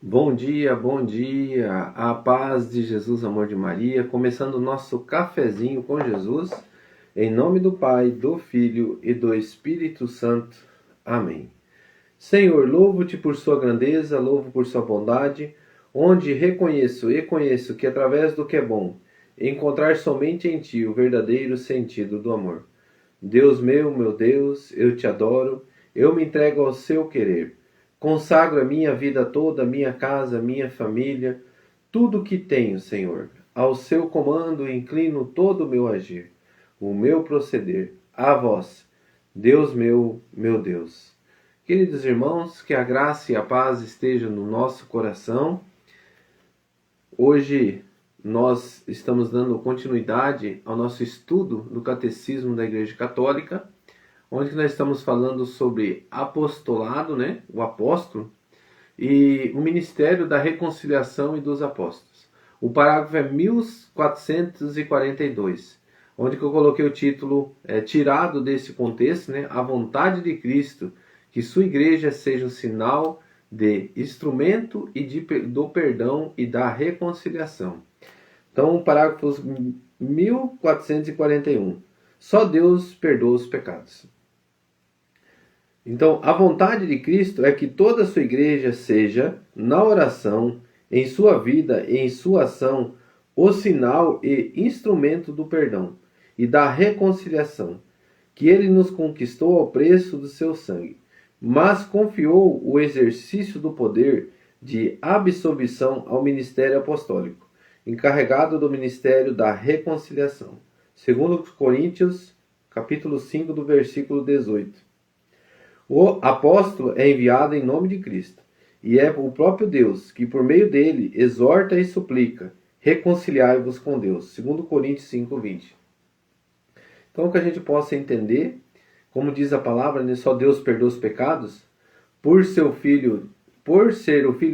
Bom dia, a paz de Jesus, amor de Maria, começando o nosso cafezinho com Jesus, em nome do Pai, do Filho e do Espírito Santo. Amém. Senhor, louvo-te por sua grandeza, louvo por sua bondade, onde reconheço e conheço que através do que é bom, encontrar somente em ti o verdadeiro sentido do amor. Deus meu Deus, eu te adoro, eu me entrego ao seu querer. Consagro a minha vida toda, minha casa, minha família, tudo o que tenho, Senhor. Ao seu comando inclino todo o meu agir, o meu proceder, a vós, Deus meu Deus. Queridos irmãos, que a graça e a paz estejam no nosso coração. Hoje nós estamos dando continuidade ao nosso estudo do Catecismo da Igreja Católica, onde nós estamos falando sobre apostolado, né? O apóstolo, e o ministério da reconciliação e dos apóstolos. O parágrafo é 1442, onde que eu coloquei o título tirado desse contexto, né? A vontade de Cristo, que sua igreja seja um sinal de instrumento e do perdão e da reconciliação. Então, o parágrafo 1441. Só Deus perdoa os pecados. Então, a vontade de Cristo é que toda a sua igreja seja, na oração, em sua vida e em sua ação, o sinal e instrumento do perdão e da reconciliação, que ele nos conquistou ao preço do seu sangue, mas confiou o exercício do poder de absolvição ao ministério apostólico, encarregado do ministério da reconciliação. Segundo Coríntios, capítulo 5, do versículo 18. O apóstolo é enviado em nome de Cristo, e é o próprio Deus que, por meio dele, exorta e suplica: reconciliai-vos com Deus. Segundo Coríntios 5:20. Então, que a gente possa entender, como diz a palavra, né, só Deus perdoa os pecados. Por ser o Filho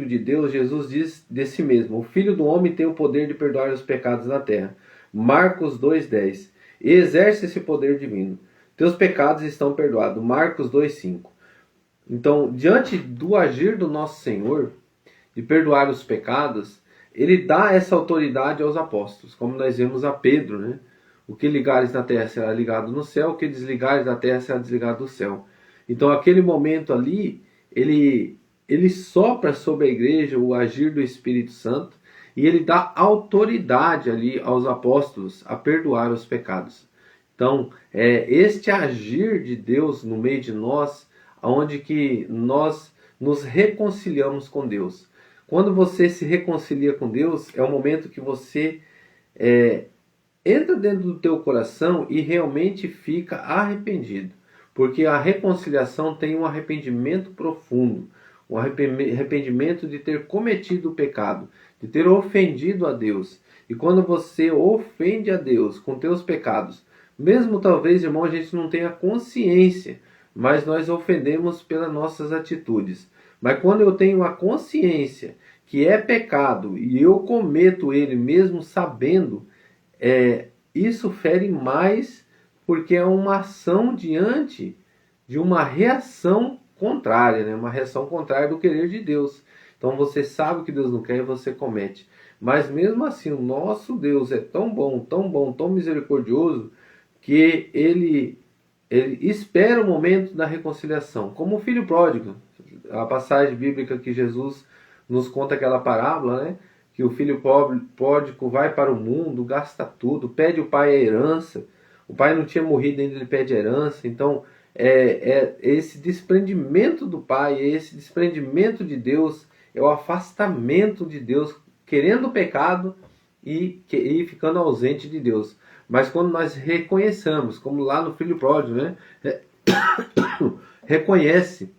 de Deus, Jesus diz de si mesmo: o Filho do Homem tem o poder de perdoar os pecados na terra. Marcos 2:10. E exerce esse poder divino. Teus pecados estão perdoados. Marcos 2:5. Então, diante do agir do nosso Senhor, de perdoar os pecados, ele dá essa autoridade aos apóstolos, como nós vemos a Pedro, né? O que ligares na terra será ligado no céu, o que desligares da terra será desligado do céu. Então, aquele momento ali, ele sopra sobre a igreja o agir do Espírito Santo e ele dá autoridade ali aos apóstolos a perdoar os pecados. Então, este agir de Deus no meio de nós, onde que nós nos reconciliamos com Deus. Quando você se reconcilia com Deus, é o momento que você entra dentro do teu coração e realmente fica arrependido. Porque a reconciliação tem um arrependimento profundo, um arrependimento de ter cometido o pecado, de ter ofendido a Deus. E quando você ofende a Deus com teus pecados, mesmo talvez, irmão, a gente não tenha consciência, mas nós ofendemos pelas nossas atitudes. Mas quando eu tenho a consciência que é pecado e eu cometo ele mesmo sabendo, isso fere mais, porque é uma ação diante de uma reação contrária, né? Uma reação contrária do querer de Deus. Então você sabe que Deus não quer e você comete. Mas mesmo assim, o nosso Deus é tão bom, tão misericordioso, que ele espera o momento da reconciliação. Como o filho pródigo. A passagem bíblica que Jesus nos conta aquela parábola, né? Que o filho pródigo vai para o mundo, gasta tudo, pede o pai a herança. O pai não tinha morrido ainda, ele pede a herança. Então, esse desprendimento do pai, esse desprendimento de Deus, é o afastamento de Deus, querendo o pecado e ficando ausente de Deus. Mas quando nós reconhecemos, como lá no filho pródigo, né? Reconhece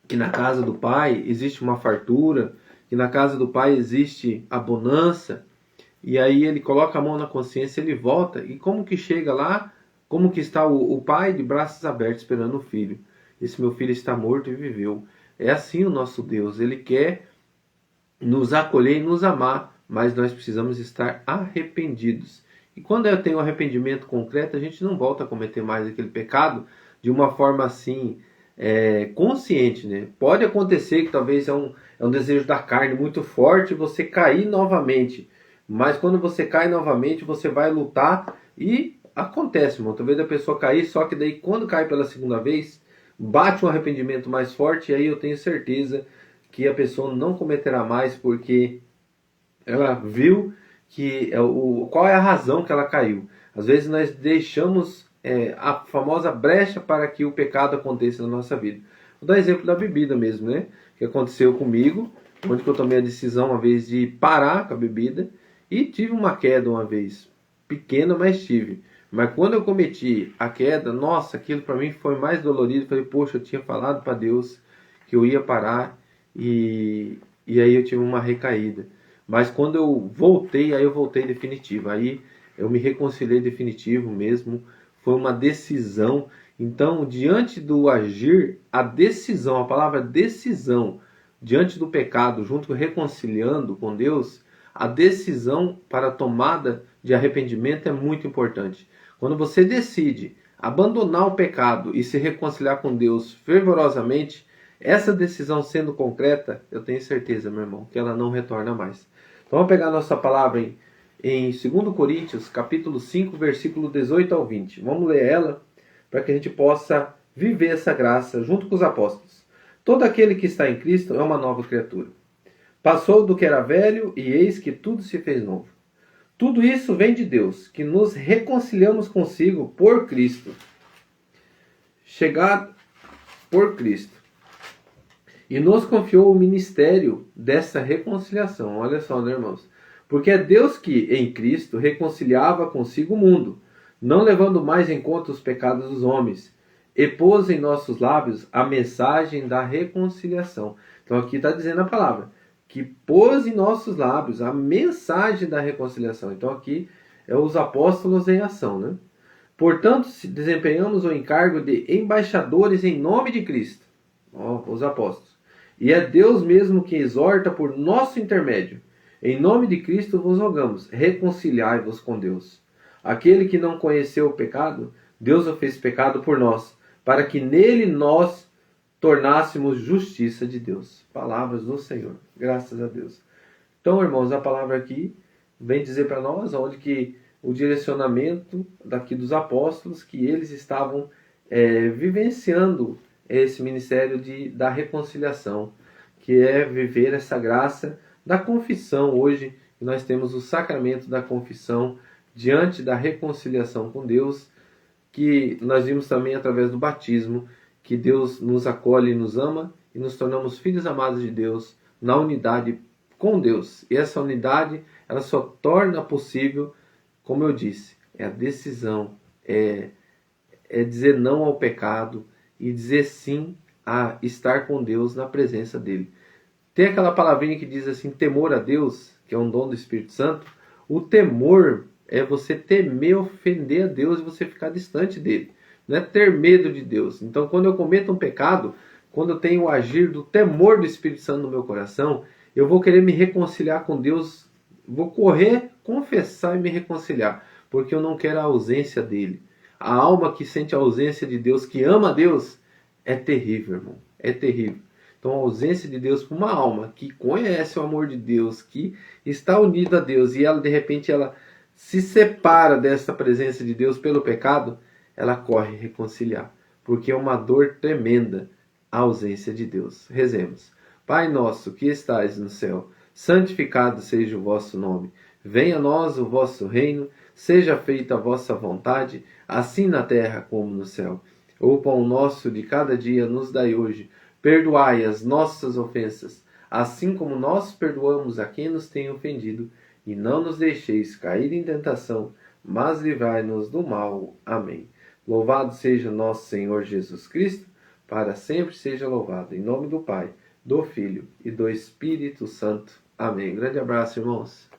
que na casa do pai existe uma fartura, que na casa do pai existe a bonança, e aí ele coloca a mão na consciência, ele volta, e como que chega lá, como que está o pai de braços abertos esperando o filho? Esse meu filho está morto e viveu. É assim o nosso Deus, ele quer nos acolher e nos amar, mas nós precisamos estar arrependidos. E quando eu tenho arrependimento concreto, a gente não volta a cometer mais aquele pecado de uma forma assim, consciente, né? Pode acontecer que talvez é um desejo da carne muito forte você cair novamente. Mas quando você cai novamente, você vai lutar e acontece, irmão. Talvez a pessoa cair, só que daí quando cai pela segunda vez, bate um arrependimento mais forte e aí eu tenho certeza que a pessoa não cometerá mais porque ela viu qual é a razão que ela caiu. Às vezes nós deixamos a famosa brecha para que o pecado aconteça na nossa vida. Vou dar exemplo da bebida mesmo, né? Que aconteceu comigo, onde eu tomei a decisão uma vez de parar com a bebida e tive uma queda uma vez. Pequena, mas tive. Mas quando eu cometi a queda, nossa, aquilo para mim foi mais dolorido. Falei, poxa, eu tinha falado para Deus que eu ia parar e aí eu tive uma recaída. Mas quando eu voltei, aí eu voltei definitivo. Aí eu me reconciliei definitivo mesmo. Foi uma decisão. Então, diante do agir, a decisão, a palavra decisão, diante do pecado, junto com reconciliando com Deus, a decisão para a tomada de arrependimento é muito importante. Quando você decide abandonar o pecado e se reconciliar com Deus fervorosamente, essa decisão sendo concreta, eu tenho certeza, meu irmão, que ela não retorna mais. Então vamos pegar a nossa palavra em 2 Coríntios, capítulo 5, versículo 18 ao 20. Vamos ler ela para que a gente possa viver essa graça junto com os apóstolos. Todo aquele que está em Cristo é uma nova criatura. Passou do que era velho e eis que tudo se fez novo. Tudo isso vem de Deus, que nos reconciliamos consigo por Cristo. Chegado por Cristo. E nos confiou o ministério dessa reconciliação. Olha só, né, irmãos? Porque é Deus que, em Cristo, reconciliava consigo o mundo, não levando mais em conta os pecados dos homens, e pôs em nossos lábios a mensagem da reconciliação. Então aqui está dizendo a palavra, que pôs em nossos lábios a mensagem da reconciliação. Então aqui é os apóstolos em ação, né? Portanto, desempenhamos o encargo de embaixadores em nome de Cristo. Os apóstolos. E é Deus mesmo que exorta por nosso intermédio. Em nome de Cristo vos rogamos, reconciliai-vos com Deus. Aquele que não conheceu o pecado, Deus o fez pecado por nós, para que nele nós tornássemos justiça de Deus. Palavras do Senhor. Graças a Deus. Então, irmãos, a palavra aqui vem dizer para nós onde que o direcionamento daqui dos apóstolos, que eles estavam vivenciando esse ministério da reconciliação, que é viver essa graça da confissão. Hoje nós temos o sacramento da confissão diante da reconciliação com Deus, que nós vimos também através do batismo, que Deus nos acolhe e nos ama e nos tornamos filhos amados de Deus na unidade com Deus. E essa unidade, ela só torna possível, como eu disse, é a decisão, é dizer não ao pecado e dizer sim a estar com Deus na presença dele. Tem aquela palavrinha que diz assim, temor a Deus, que é um dom do Espírito Santo. O temor é você temer ofender a Deus e você ficar distante dele. Não é ter medo de Deus. Então, quando eu cometo um pecado, quando eu tenho o agir do temor do Espírito Santo no meu coração, eu vou querer me reconciliar com Deus, vou correr, confessar e me reconciliar, porque eu não quero a ausência dele. A alma que sente a ausência de Deus, que ama a Deus, é terrível, irmão. É terrível. Então a ausência de Deus para uma alma que conhece o amor de Deus, que está unida a Deus, e ela de repente ela se separa dessa presença de Deus pelo pecado, ela corre reconciliar. Porque é uma dor tremenda a ausência de Deus. Rezemos. Pai nosso que estais no céu, santificado seja o vosso nome. Venha a nós o vosso reino, seja feita a vossa vontade, assim na terra como no céu. O pão nosso de cada dia nos dai hoje. Perdoai as nossas ofensas, assim como nós perdoamos a quem nos tem ofendido. E não nos deixeis cair em tentação, mas livrai-nos do mal. Amém. Louvado seja nosso Senhor Jesus Cristo, para sempre seja louvado. Em nome do Pai, do Filho e do Espírito Santo. Amém. Grande abraço, irmãos.